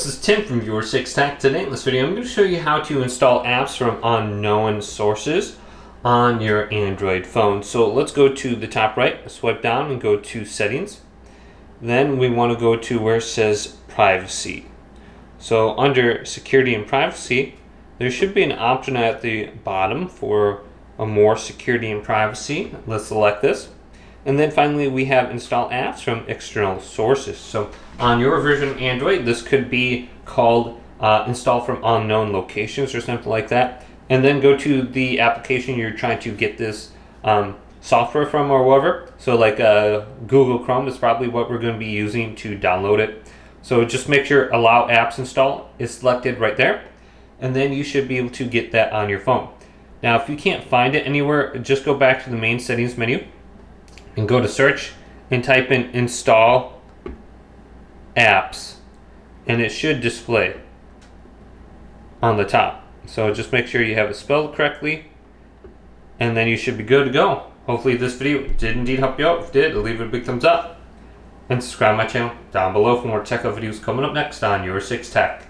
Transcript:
this is Tim from Your 6 Tech. Today in this video, I'm going to show you how to install apps from unknown sources on your Android phone. So let's go to the top right, swipe down and go to Settings. Then we want to go to where it says Privacy. So under Security and Privacy, there should be an option at the bottom for a more security and privacy. Let's select this. And then finally, we have install apps from external sources. So on your version of Android, this could be called install from unknown locations or something like that. And then go to the application you're trying to get this software from or whatever. So like Google Chrome is probably what we're going to be using to download it. So just make sure allow apps install is selected right there. And then you should be able to get that on your phone. Now, if you can't find it anywhere, just go back to the main settings menu and go to search and type in install apps, and it should display on the top. So just make sure you have it spelled correctly, and then you should be good to go. Hopefully this video did indeed help you out. If it did, leave it a big thumbs up and subscribe to my channel down below for more tech videos coming up next on Your 6 Tech.